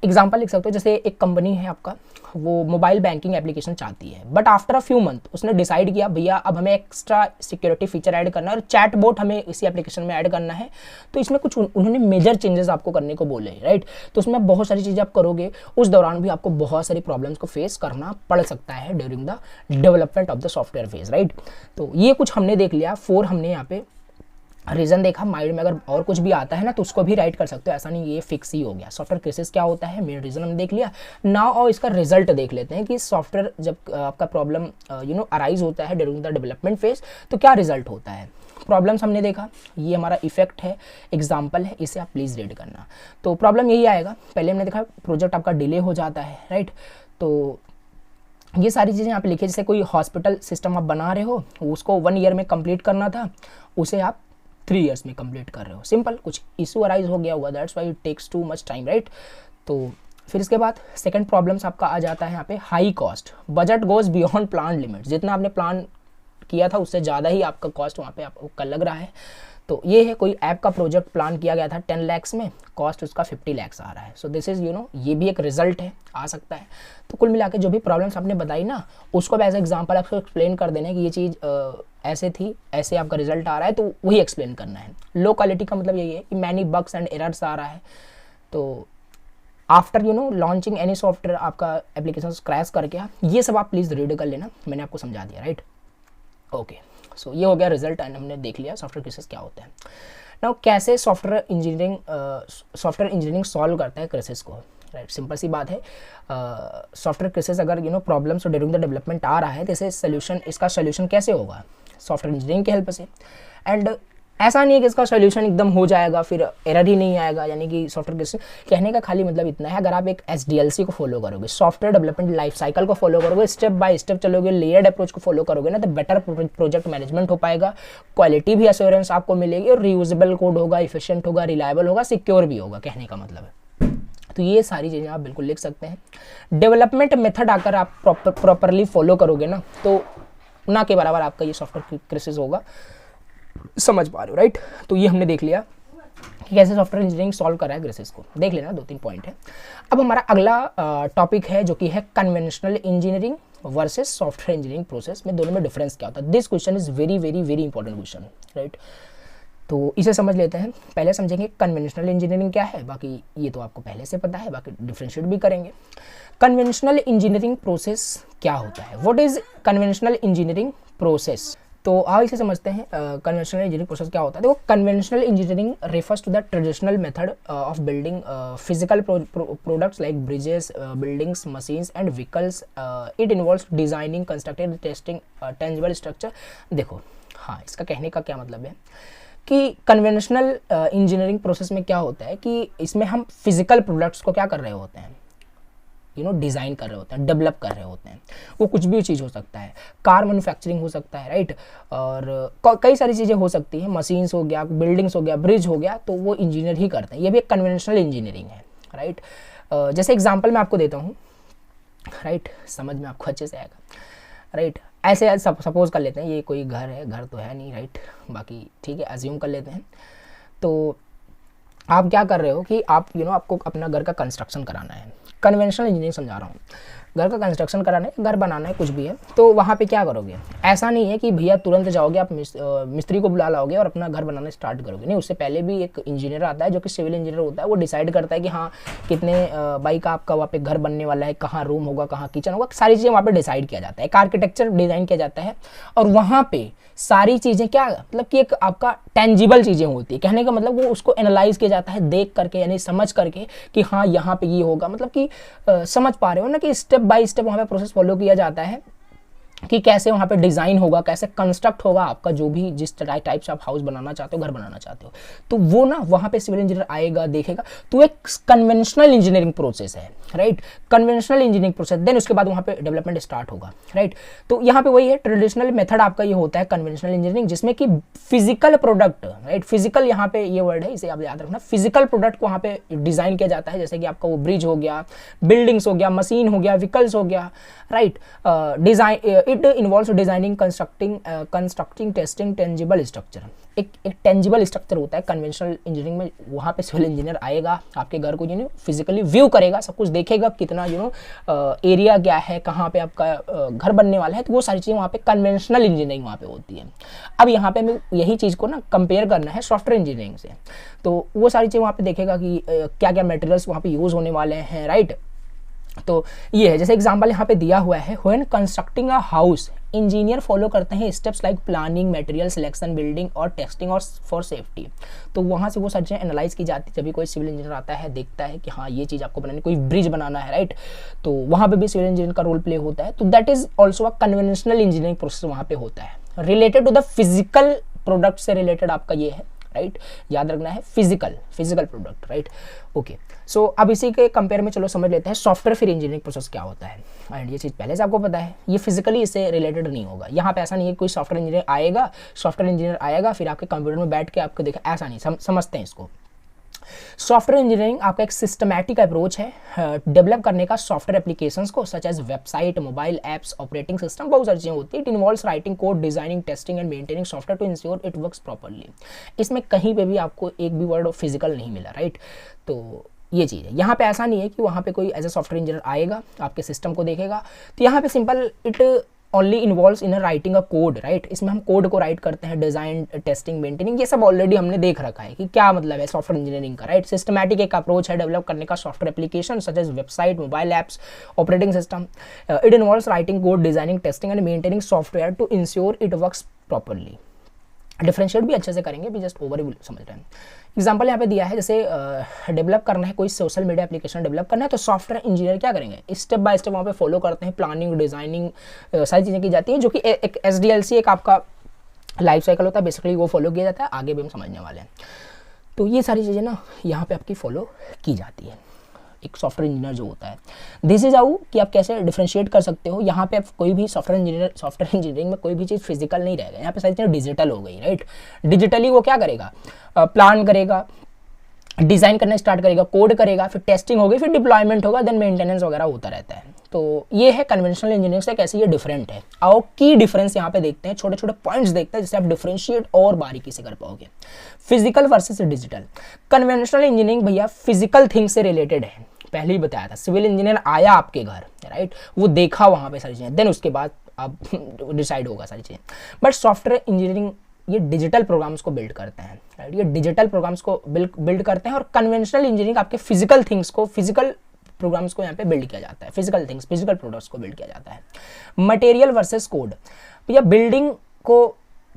एग्जाम्पल लिख सकते हो, जैसे एक कंपनी है आपका, वो मोबाइल बैंकिंग एप्लीकेशन चाहती है, but after a few month उसने डिसाइड किया भैया अब हमें एक्स्ट्रा सिक्योरिटी फीचर ऐड करना है और चैट बोट हमें इसी एप्लीकेशन में ऐड करना है। तो इसमें कुछ उन्होंने मेजर चेंजेस आपको करने को बोले, राइट। तो उसमें बहुत सारी चीज़ें आप करोगे, उस दौरान भी आपको बहुत सारी प्रॉब्लम्स को फेस करना पड़ सकता है during the development of the software phase, right. तो ये कुछ हमने देख लिया, 4 हमने यहाँ पे रीज़न देखा। माइंड में अगर और कुछ भी आता है ना तो उसको भी राइट कर सकते हो, ऐसा नहीं ये फिक्स ही हो गया। सॉफ्टवेयर क्राइसिस क्या होता है, मेन रीज़न हमने देख लिया। नाउ और इसका रिजल्ट देख लेते हैं कि सॉफ्टवेयर जब आपका प्रॉब्लम अराइज होता है ड्यूरिंग द डेवलपमेंट फेज तो क्या रिजल्ट होता है। प्रॉब्लम्स हमने देखा, ये हमारा इफेक्ट है, एग्जाम्पल है, इसे आप प्लीज़ रीड करना। तो प्रॉब्लम यही आएगा, पहले हमने देखा प्रोजेक्ट आपका डिले हो जाता है, राइट। तो ये सारी चीज़ें यहाँ पे लिखी, जैसे कोई हॉस्पिटल सिस्टम आप बना रहे हो, उसको 1 ईयर में कंप्लीट करना था, उसे आप 3 ईयर्स में कंप्लीट कर रहे हो। सिंपल, कुछ इशू अराइज हो गया होगा, that's why it takes too much time, right. तो फिर इसके बाद सेकंड प्रॉब्लम्स आपका आ जाता है यहाँ पे high cost, budget goes beyond plan limit, जितना आपने प्लान किया था उससे ज़्यादा ही आपका कॉस्ट वहाँ पे आपको लग रहा है। तो ये है, कोई ऐप का प्रोजेक्ट प्लान किया गया था 10 lakhs में, कॉस्ट उसका 50 lakhs आ रहा है। सो दिस इज़ ये भी एक रिजल्ट है, आ सकता है। तो कुल मिला के जो भी प्रॉब्लम्स आपने बताई ना, उसको एज एग्जाम्पल आपको एक्सप्लेन कर देना है कि ये चीज़ ऐसे थी, ऐसे आपका रिजल्ट आ रहा है, तो वही एक्सप्लेन करना है। लो क्वालिटी का मतलब यही है कि मैनी बग्स एंड एरर्स आ रहा है। तो आफ्टर लॉन्चिंग एनी सॉफ्टवेयर, आपका एप्लीकेशन क्रैश करके ये सब आप प्लीज़ रीड कर लेना, मैंने आपको समझा दिया, राइट। ओके, सो ये हो गया रिजल्ट एंड हमने देख लिया सॉफ्टवेयर क्राइसिस क्या होता है। नाउ कैसे सॉफ्टवेयर इंजीनियरिंग सॉल्व करता है क्राइसिस को, राइट। सिंपल सी बात है, सॉफ्टवेयर क्राइसिस अगर प्रॉब्लम्स ड्यूरिंग द डेवलपमेंट आ रहा है, तो इसका सोल्यूशन कैसे होगा, सॉफ्टवेयर इंजीनियरिंग की हेल्प से। एंड ऐसा नहीं है कि इसका सोल्यूशन एकदम हो जाएगा फिर एरर ही नहीं आएगा, यानी कि सॉफ्टवेयर क्राइसिस कहने का खाली मतलब इतना है, अगर आप एक SDLC को फॉलो करोगे, सॉफ्टवेयर डेवलपमेंट लाइफ साइकिल को फॉलो करोगे, स्टेप बाय स्टेप चलोगे, लेयर्ड अप्रोच को फॉलो करोगे ना, तो बेटर प्रोजेक्ट मैनेजमेंट हो पाएगा, क्वालिटी भी एश्योरेंस आपको मिलेगी, और रीयूजेबल कोड होगा, इफिशिएंट होगा, रिलायबल होगा, सिक्योर भी होगा, कहने का मतलब है। तो ये सारी चीज़ें आप बिल्कुल लिख सकते हैं। डेवलपमेंट मेथड अगर आप प्रॉपरली फॉलो करोगे ना, तो ना के बराबर आपका ये सॉफ्टवेयर क्राइसिस होगा, समझ पा रहे हो, राइट। तो ये हमने देख लिया कि कैसे सॉफ्टवेयर इंजीनियरिंग सॉल्व कर रहा है क्राइसिस को, देख लेना, 2-3 पॉइंट है। अब हमारा अगला टॉपिक है जो कि है conventional engineering versus software engineering process में दोनों में डिफरेंस क्या होता है। This question is very very very important question, right. तो इसे समझ लेते हैं। पहले समझेंगे कन्वेंशनल इंजीनियरिंग क्या है, बाकी ये तो आपको पहले से पता है, बाकी डिफरेंशिएट भी करेंगे। कन्वेंशनल इंजीनियरिंग प्रोसेस क्या होता है, what is conventional engineering process. तो आओ इसे समझते हैं, कन्वेंशनल इंजीनियरिंग प्रोसेस क्या होता है। देखो, conventional engineering refers to the traditional method of building physical products like bridges, buildings, machines and vehicles. It involves designing, constructing, testing tangible structure. देखो, हाँ, इसका कहने का क्या मतलब है कि कन्वेंशनल इंजीनियरिंग प्रोसेस में क्या होता है कि इसमें हम फिजिकल प्रोडक्ट्स को क्या कर रहे होते हैं, डिज़ाइन कर रहे होते हैं, डेवलप कर रहे होते हैं। वो कुछ भी चीज़ हो सकता है, कार मैन्युफैक्चरिंग हो सकता है, राइट, और कई सारी चीज़ें हो सकती हैं, मशीन्स हो गया, बिल्डिंग्स हो गया, ब्रिज हो गया, तो वो इंजीनियर ही करते हैं। ये भी एक कन्वेंशनल इंजीनियरिंग है, राइट। जैसे एग्जांपल मैं आपको देता हूँ, राइट, समझ में आपको अच्छे से आएगा, राइट। ऐसे सपोज कर लेते हैं ये कोई घर है, घर तो है नहीं, राइट, बाकी ठीक है, अज्यूम कर लेते हैं। तो आप क्या कर रहे हो कि आप आपको अपना घर का कंस्ट्रक्शन कराना है, कन्वेंशनल इंजीनियरिंग समझा रहा हूँ, घर का कंस्ट्रक्शन कराना है, घर बनाना है, कुछ भी है, तो वहाँ पे क्या करोगे। ऐसा नहीं है कि भैया तुरंत जाओगे आप मिस्त्री को बुला लाओगे और अपना घर बनाना स्टार्ट करोगे, नहीं। उससे पहले भी एक इंजीनियर आता है जो कि सिविल इंजीनियर होता है, वो डिसाइड करता है कि हाँ कितने बाई का आपका वहाँ पे घर बनने वाला है, कहाँ रूम होगा, कहाँ किचन होगा, सारी चीज़ें वहाँ पे डिसाइड किया जाता है, एक आर्किटेक्चर डिज़ाइन किया जाता है, और वहाँ पे सारी चीज़ें क्या मतलब कि एक आपका टेंजिबल चीज़ें होती है, कहने का मतलब वो उसको एनालाइज किया जाता है देख करके, यानी समझ करके कि हाँ यहाँ पे ये होगा, मतलब कि समझ पा रहे हो ना कि स्टेप बाय स्टेप वहाँ पे प्रोसेस फॉलो किया जाता है कि कैसे वहाँ पे डिज़ाइन होगा, कैसे कंस्ट्रक्ट होगा आपका जो भी जिस टाइप से आप हाउस बनाना चाहते हो, घर बनाना चाहते हो, तो वो ना वहाँ पे सिविल इंजीनियर आएगा, देखेगा। तो एक कन्वेंशनल इंजीनियरिंग प्रोसेस है, right, conventional engineering process. Then उसके बाद वहाँ पे डेवलपमेंट स्टार्ट होगा, राइट। तो यहाँ पे वही है, ट्रेडिशनल मेथड आपका ये होता है कन्वेंशनल इंजीनियरिंग, जिसमें कि फिजिकल प्रोडक्ट, राइट, फिजिकल यहाँ पे ये वर्ड है, इसे आप याद रखना, फिजिकल प्रोडक्ट को वहाँ पे डिज़ाइन किया जाता है, जैसे कि आपका वो ब्रिज हो गया, बिल्डिंग्स हो गया, मशीन हो गया, व्हीकल्स हो गया, right. Design it involves designing, constructing, testing tangible structure. एक टेंजिबल स्ट्रक्चर होता है कन्वेंशनल इंजीनियरिंग में, वहाँ पे सिविल इंजीनियर आएगा, आपके घर को फिजिकली व्यू करेगा, सब कुछ देखेगा, कितना एरिया क्या है, कहाँ पे आपका घर बनने वाला है, तो वो सारी चीज़ें वहाँ पे कन्वेंशनल इंजीनियरिंग वहाँ पे होती है। अब यहाँ पे हमें यही चीज़ को ना कंपेयर करना है सॉफ्टवेयर इंजीनियरिंग से, तो वो सारी चीज़ें वहाँ पे देखेगा कि क्या क्या मटेरियल्स वहाँ पे यूज़ होने वाले हैं, राइट। तो ये है, जैसे एग्जांपल यहाँ पे दिया हुआ है, when constructing a house engineer follow करते हैं steps like planning, material selection, building और टेस्टिंग और फॉर सेफ्टी। तो वहाँ से वो सारी चीज़ें एनालाइज की जाती है, जब भी कोई सिविल इंजीनियर आता है, देखता है कि हाँ ये चीज़ आपको बनानी, कोई ब्रिज बनाना है, राइट, तो वहाँ पे भी सिविल इंजीनियर का रोल प्ले होता है। तो that is also a conventional engineering process वहाँ पे होता है, related to the physical product से रिलेटेड आपका ये है, राइट, याद रखना है physical product, right. Okay, so अब इसी के कंपेयर में चलो समझ लेते हैं सॉफ्टवेयर फिर इंजीनियरिंग प्रोसेस क्या होता है। एंड ये चीज़ पहले से आपको पता है, ये फिजिकली इससे रिलेटेड नहीं होगा। यहाँ पे ऐसा नहीं है कोई सॉफ्टवेयर इंजीनियर आएगा फिर आपके कंप्यूटर में बैठ के आपको देखा, ऐसा नहीं समझते हैं इसको। सॉफ्टवेयर इंजीनियरिंग आपका एक सिस्टमैटिक अप्रोच है डेवलप करने का सॉफ्टवेयर एप्लीकेशंस को, such as website, mobile apps, operating system, बहुत सारी चीज़ें होती है। It involves writing code, designing, testing and maintaining software to ensure it works properly. इसमें कहीं पे भी आपको एक भी वर्ड फिजिकल नहीं मिला, राइट। तो ये चीज़ है, यहाँ पे ऐसा नहीं है कि वहाँ पे कोई एज ए सॉफ्टवेयर इंजीनियर आएगा आपके सिस्टम को देखेगा। तो यहाँ पे simple it only involves in writing a code, right. इसमें हम कोड को राइट करते हैं, डिजाइन, टेस्टिंग, मेंटेनिंग, ये सब ऑलरेडी हमने देख रखा है कि क्या मतलब है सॉफ्टवेयर इंजीनियरिंग का, राइट। सिस्टमैटिक एक अप्रोच है डेवलप करने का software application such as website, mobile apps, operating system. It involves writing code, designing, testing and maintaining software to ensure it works properly. Differentiate भी अच्छे से करेंगे, भी जस्ट ओवरव्यू समझ रहे हैं। एग्जाम्पल यहाँ पे दिया है, जैसे डेवलप करना है कोई सोशल मीडिया एप्लीकेशन डेवलप करना है, तो सॉफ्टवेयर इंजीनियर क्या करेंगे, स्टेप बाय स्टेप वहाँ पे फॉलो करते हैं, प्लानिंग, डिजाइनिंग, सारी चीज़ें की जाती हैं, जो कि एक SDLC एक आपका लाइफ साइकिल होता है, बेसिकली वो फॉलो किया जाता है। आगे भी हम समझने वाले हैं। तो ये सारी चीज़ें ना यहाँ पे आपकी फॉलो की जाती है एक सॉफ्टवेयर इंजीनियर जो होता है। दिस इज हाउ कि आप कैसे डिफरेंशिएट कर सकते हो। यहाँ पे आप कोई भी सॉफ्टवेयर इंजीनियरिंग में कोई भी चीज़ फिजिकल नहीं रहेगा, यहाँ पे सारी चीज़ें डिजिटल हो गई, राइट। डिजिटली वो क्या करेगा, प्लान करेगा, डिज़ाइन करना स्टार्ट करेगा, कोड करेगा, फिर टेस्टिंग होगी, फिर डिप्लॉयमेंट होगा, देन मेंटेनेंस वगैरह होता रहता है। तो ये है कन्वेंशनल इंजीनियरिंग से कैसे ये डिफरेंट है। आओ की डिफरेंस यहाँ पे देखते हैं, छोटे छोटे पॉइंट्स देखते हैं जिससे आप डिफरेंशिएट और बारीकी से कर पाओगे। Physical versus digital. Conventional engineering भैया फिजिकल थिंग से रिलेटेड है, पहले ही बताया था। सिविल इंजीनियर आया आपके घर, राइट, वो देखा वहाँ पे सारी चीज़ें, देन उसके बाद आप डिसाइड होगा सारी चीज़ें। बट सॉफ्टवेयर इंजीनियरिंग ये डिजिटल प्रोग्राम्स को बिल्ड करते हैं, राइट। ये डिजिटल प्रोग्राम्स को बिल्ड करते हैं, और कन्वेंशनल इंजीनियरिंग आपके फिजिकल थिंग्स को, फिजिकल प्रोग्राम्स को यहाँ पे बिल्ड किया जाता है, फिजिकल थिंग्स, फिजिकल प्रोडक्ट्स को बिल्ड किया जाता है। Material versus code. भैया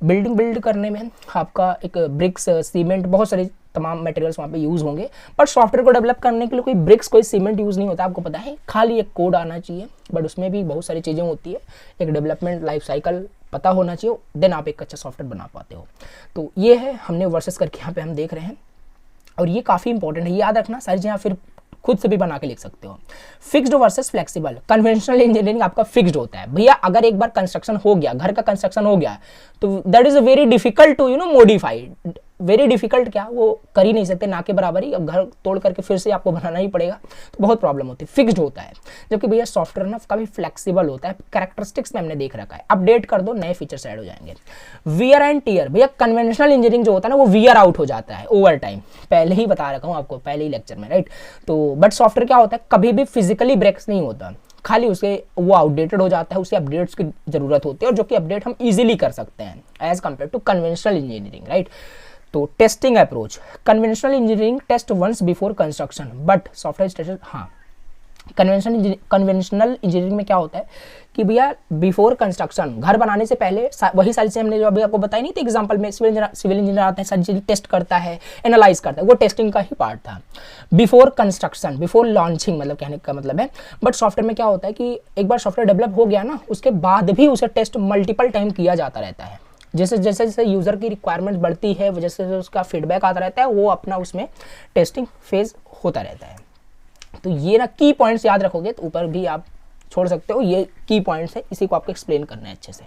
बिल्ड करने में आपका एक ब्रिक्स, सीमेंट, बहुत सारे तमाम मटेरियल्स वहाँ पे यूज़ होंगे। बट सॉफ्टवेयर को डेवलप करने के लिए कोई ब्रिक्स, कोई सीमेंट यूज़ नहीं होता, आपको पता है। खाली एक कोड आना चाहिए, बट उसमें भी बहुत सारी चीज़ें होती है। एक डेवलपमेंट लाइफ साइकिल पता होना चाहिए, देन आप एक अच्छा सॉफ्टवेयर बना पाते हो। तो ये है, हमने वर्सेस करके यहाँ पे हम देख रहे हैं, और ये काफ़ी इंपॉर्टेंट है, याद रखना। सारी चीज़ें फिर खुद से भी बना के लिख सकते हो। Fixed versus flexible. Conventional engineering आपका फिक्स्ड होता है भैया। अगर एक बार कंस्ट्रक्शन हो गया, घर का कंस्ट्रक्शन हो गया, तो that is very difficult to modify. Very difficult क्या, वो कर ही नहीं सकते, ना के बराबर ही। अब घर तोड़ करके फिर से आपको बनाना ही पड़ेगा, तो बहुत प्रॉब्लम होती है। फिक्स्ड होता है। जबकि भैया सॉफ्टवेयर ना काफी फ्लेक्सिबल होता है। कैरेक्टरिस्टिक्स में हमने देख रखा है, अपडेट कर दो, नए फीचर्स ऐड हो जाएंगे। Wear and tear. भैया कन्वेंशनल इंजीनियरिंग जो होता है ना, वो वियर आउट हो जाता है ओवर टाइम, पहले ही बता रखा हूँ आपको, पहले ही लेक्चर में, राइट। तो बट सॉफ्टवेयर क्या होता है, कभी भी फिजिकली ब्रेक्स नहीं होता, खाली उसके वो आउटडेटेड हो जाता है, उसे अपडेट्स की जरूरत होती है, और जो कि अपडेट हम इजीली कर सकते हैं as compared to conventional engineering, right. तो testing approach. Conventional engineering test once before construction, but software test, हाँ। कन्वेंशनल इंजीनियरिंग में क्या होता है कि भैया बिफोर कंस्ट्रक्शन, घर बनाने से पहले वही सारी चीज़ें हमने जो अभी आपको बताई नहीं थी एग्जांपल में, सिविल इंजीनियर आता है, सारी चीज़ें टेस्ट करता है, एनालाइज करता है, वो टेस्टिंग का ही पार्ट था। बिफोर कंस्ट्रक्शन, बिफोर लॉन्चिंग, मतलब कहने का मतलब है। बट सॉफ्टवेयर में क्या होता है कि एक बार सॉफ्टवेयर डेवलप हो गया ना, उसके बाद भी उसे टेस्ट मल्टीपल टाइम किया जाता रहता है। जैसे जैसे जैसे यूज़र की रिक्वायरमेंट बढ़ती है, जैसे जैसे उसका फीडबैक आता रहता है, वो अपना उसमें टेस्टिंग फेज होता रहता है। तो ये ना की पॉइंट्स याद रखोगे तो ऊपर भी आप छोड़ सकते हो, ये की पॉइंट्स है, इसी को आपको एक्सप्लेन करना है अच्छे से।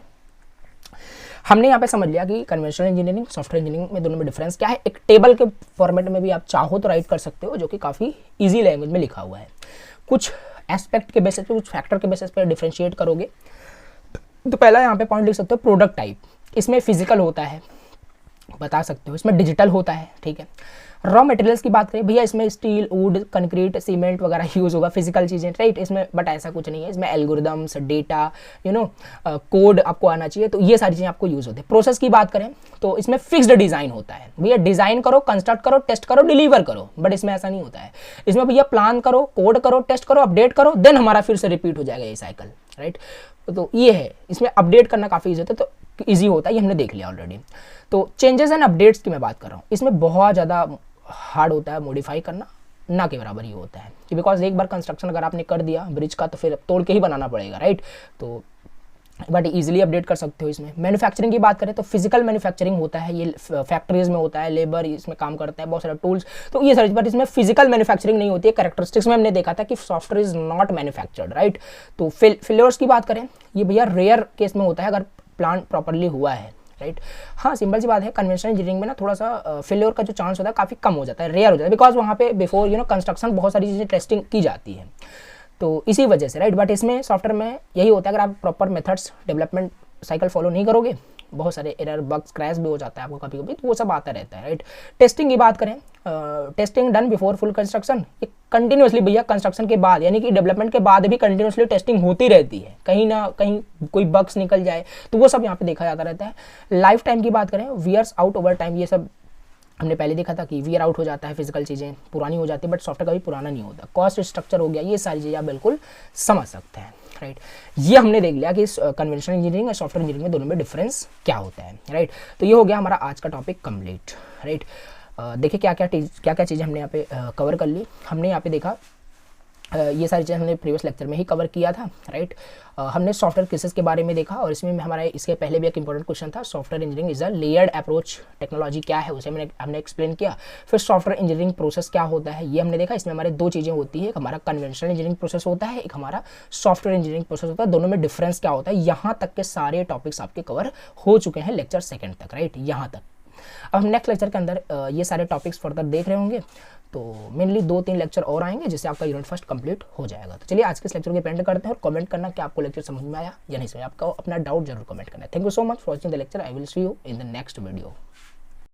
हमने यहाँ पे समझ लिया कि कन्वेंशनल इंजीनियरिंग, सॉफ्टवेयर इंजीनियरिंग में दोनों में डिफरेंस क्या है। एक टेबल के फॉर्मेट में भी आप चाहो तो राइट कर सकते हो, जो कि काफ़ी ईजी लैंग्वेज में लिखा हुआ है। कुछ एस्पेक्ट के बेसिस पे, कुछ फैक्टर के बेसिस पे डिफरेंशिएट करोगे। तो पहला यहाँ पे पॉइंट लिख सकते हो, प्रोडक्ट टाइप। इसमें फिजिकल होता है, बता सकते हो, इसमें डिजिटल होता है, ठीक है। रॉ मटेरियल्स की बात करें भैया, इसमें स्टील, वुड, कंक्रीट, सीमेंट वगैरह यूज़ होगा, फिजिकल चीज़ें, राइट। इसमें बट ऐसा कुछ नहीं है, इसमें एल्गोरिदम्स, डेटा, कोड आपको आना चाहिए, तो ये सारी चीज़ें आपको यूज़ होती है। प्रोसेस की बात करें तो इसमें फिक्स्ड डिज़ाइन होता है भैया, डिज़ाइन करो, कंस्ट्रक्ट करो, टेस्ट करो, डिलीवर करो। बट इसमें ऐसा नहीं होता है, इसमें भैया प्लान करो, कोड करो, टेस्ट करो, अपडेट करो, देन हमारा फिर से रिपीट हो जाएगा ये साइकिल, राइट। तो ये है, इसमें अपडेट करना काफ़ी ईजी होता है, तो ईजी होता है, ये हमने देख लिया ऑलरेडी। तो चेंजेस एंड अपडेट्स की मैं बात कर रहा हूँ, इसमें बहुत ज़्यादा हार्ड होता है मॉडिफाई करना, ना के बराबर ही होता है, कि बिकॉज एक बार कंस्ट्रक्शन अगर आपने कर दिया ब्रिज का, तो फिर तोड़ के ही बनाना पड़ेगा, राइट। तो बट इजीली अपडेट कर सकते हो इसमें। मैन्युफैक्चरिंग की बात करें तो फिजिकल मैन्युफैक्चरिंग होता है, ये फैक्ट्रीज में होता है, लेबर इसमें काम करता है, बहुत सारे टूल्स, तो ये सारी, बट इसमें फिजिकल मैन्युफैक्चरिंग नहीं होती है। कैरेक्टरिस्टिक्स में हमने देखा था कि software is not manufactured, right. तो फेलियर्स की बात करें, ये भैया रेयर केस में होता है अगर प्लांट प्रॉपरली हुआ है, राइट। हाँ, सिंपल सी बात है, कन्वेंशनल इंजीनियरिंग में ना थोड़ा सा फेलियर का जो चांस होता है काफ़ी कम हो जाता है, रेयर हो जाता है, बिकॉज वहाँ पे बिफोर कंस्ट्रक्शन बहुत सारी चीज़ें टेस्टिंग की जाती है, तो इसी वजह से, राइट। बट इसमें सॉफ्टवेयर में यही होता है, अगर आप proper methods development cycle follow नहीं करोगे, बहुत सारे एरर, बग्स, क्रैश भी हो जाता है आपको कभी कभी, तो वो सब आता रहता है, राइट। टेस्टिंग की बात करें, testing done before full construction, ये कंटिन्यूसली भैया कंस्ट्रक्शन के बाद यानी कि डेवलपमेंट के बाद भी कंटिन्यूसली टेस्टिंग होती रहती है, कहीं ना कहीं कोई बग्स निकल जाए तो वो सब यहाँ पे देखा जाता रहता है। लाइफ टाइम की बात करें, वियर्स आउट ओवर टाइम, ये सब हमने पहले देखा था कि वियर आउट हो जाता है, फिजिकल चीज़ें पुरानी हो जाती है, बट सॉफ्टवेयर कभी पुराना नहीं होता। कॉस्ट स्ट्रक्चर हो गया, ये सारी चीज़ें आप बिल्कुल समझ सकते हैं, राइट। ये हमने देख लिया कि कन्वेंशनल इंजीनियरिंग और सॉफ्टवेयर इंजीनियरिंग में दोनों में डिफरेंस क्या होता है, राइट। तो ये हो गया हमारा आज का टॉपिक कंप्लीट, राइट। देखिए क्या क्या चीज़ें हमने यहाँ पे कवर कर ली। हमने यहाँ पे देखा ये सारी चीज़ें हमने प्रीवियस लेक्चर में ही कवर किया था, राइट। हमने सॉफ्टवेयर केसेस के बारे में देखा, और इसमें हमारा इसके पहले भी एक इंपॉर्टेंट क्वेश्चन था, software engineering is a layered approach technology क्या है, उसे हमने एक्सप्लेन किया। फिर सॉफ्टवेयर इंजीनियरिंग प्रोसेस क्या होता है ये हमने देखा। इसमें हमारे दो चीज़ें होती है, एक हमारा कन्वेंशनल इंजीनियरिंग प्रोसेस होता है, एक हमारा सॉफ्टवेयर इंजीनियरिंग प्रोसेस होता है, दोनों में डिफरेंस क्या होता है। यहाँ तक के सारे टॉपिक्स आपके कवर हो चुके हैं लेक्चर सेकेंड तक, राइट, यहाँ तक। अब हम नेक्स्ट लेक्चर के अंदर ये सारे टॉपिक्स फर्दर देख रहे होंगे, तो मेनली 2-3 लेक्चर और आएंगे जिससे आपका यूनिट फर्स्ट कंप्लीट हो जाएगा। तो चलिए आज के इस लेक्चर को पेंड करते हैं, और कमेंट करना कि आपको लेक्चर समझ में आया या नहीं समझ, आपका अपना डाउट जरूर कमेंट करना है। Thank you so much for watching the lecture. I will see you in the next video.